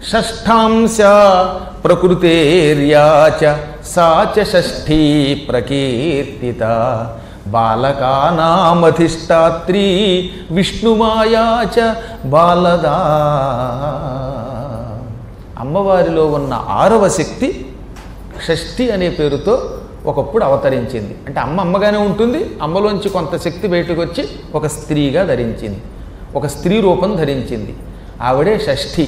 షష్ఠాంశ ప్రకృతేర్యాచ సాచ షష్ఠీ ప్రకీర్తిత బాలకానామధిష్టాత్రీ విష్ణుమాయాచ బాలదా. అమ్మవారిలో ఉన్న 6వ శక్తి షష్ఠి అనే పేరుతో ఒకప్పుడు అవతరించింది. అంటే అమ్మగానే ఉంటుంది, అమ్మలోంచి కొంత శక్తి బయటకు వచ్చి ఒక స్త్రీగా ధరించింది, ఒక స్త్రీ రూపం ధరించింది. ఆవిడే షష్ఠి.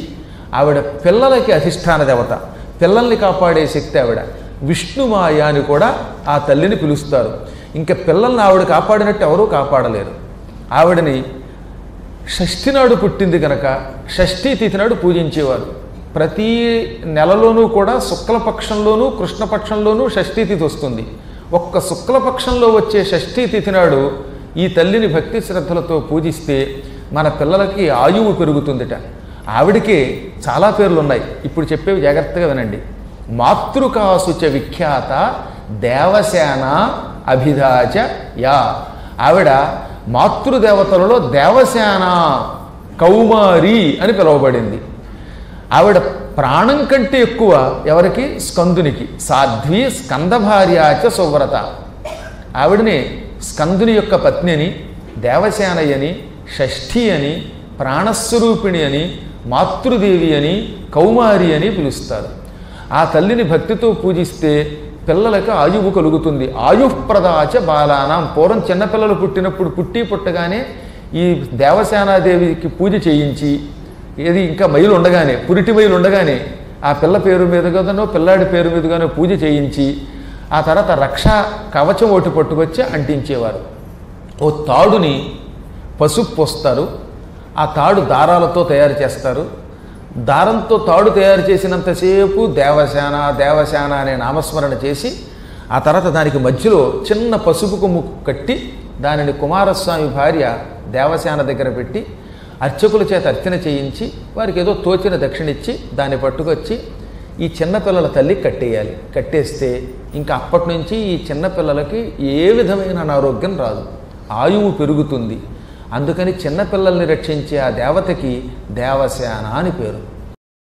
ఆవిడ పిల్లలకి అధిష్టాన దేవత, పిల్లల్ని కాపాడే శక్తి ఆవిడ. విష్ణుమాయ అని కూడా ఆ తల్లిని పిలుస్తారు. ఇంకా పిల్లల్ని ఆవిడ కాపాడినట్టు ఎవరూ కాపాడలేరు. ఆవిడని షష్ఠి నాడు పుట్టింది కనుక షష్ఠీ తిథి నాడు పూజించేవారు. ప్రతి నెలలోనూ కూడా శుక్లపక్షంలోనూ కృష్ణపక్షంలోనూ షష్ఠీ తిథి వస్తుంది. ఒక్క శుక్లపక్షంలో వచ్చే షష్ఠీ తిథి నాడు ఈ తల్లిని భక్తి శ్రద్ధలతో పూజిస్తే మన పిల్లలకి ఆయువు పెరుగుతుందిట. ఆవిడికి చాలా పేర్లు ఉన్నాయి, ఇప్పుడు చెప్పేవి జాగ్రత్తగా వినండి. మాతృకాసుచ విఖ్యాత దేవసేన అభిధాచ యా. ఆవిడ మాతృదేవతలలో దేవసేన కౌమారి అని పిలువబడింది. ఆవిడ ప్రాణం కంటే ఎక్కువ ఎవరికి? స్కందునికి. సాధ్వి స్కందభార్యాచ సువ్రత. ఆవిడని స్కందుని యొక్క పత్ని అని, దేవసేనయ్యని, షష్ఠి అని, ప్రాణస్వరూపిణి అని, మాతృదేవి అని, కౌమారి అని పిలుస్తారు. ఆ తల్లిని భక్తితో పూజిస్తే పిల్లలకు ఆయువు కలుగుతుంది. ఆయుఃప్రదాచ బాలానాం. పూర్వం చిన్నపిల్లలు పుట్టినప్పుడు పుట్టగానే ఈ దేవసేనాదేవికి పూజ చేయించి, ఏది ఇంకా మైలు ఉండగానే, పురిటి మైలు ఉండగానే ఆ పిల్ల పేరు మీదుగానో పిల్లాడి పేరు మీదుగానో పూజ చేయించి ఆ తర్వాత రక్షా కవచం ఒకటి పట్టుకొచ్చి అంటించేవారు. ఓ తాడుని పసుపు పోస్తారు, ఆ తాడు దారాలతో తయారు చేస్తారు. దారంతో తాడు తయారు చేసినంతసేపు దేవసేన దేవసేన అనే నామస్మరణ చేసి ఆ తర్వాత దానికి మధ్యలో చిన్న పసుపు కొమ్ము కట్టి దానిని కుమారస్వామి భార్య దేవసేన దగ్గర పెట్టి అర్చకుల చేత అర్చన చేయించి వారికి ఏదో తోచిన దక్షిణ ఇచ్చి దాన్ని పట్టుకొచ్చి ఈ చిన్నపిల్లల తల్లికి కట్టేయాలి. కట్టేస్తే ఇంకా అప్పటి నుంచి ఈ చిన్నపిల్లలకి ఏ విధమైన అనారోగ్యం రాదు, ఆయువు పెరుగుతుంది. అందుకని చిన్నపిల్లల్ని రక్షించే ఆ దేవతకి దేవసేన అని పేరు.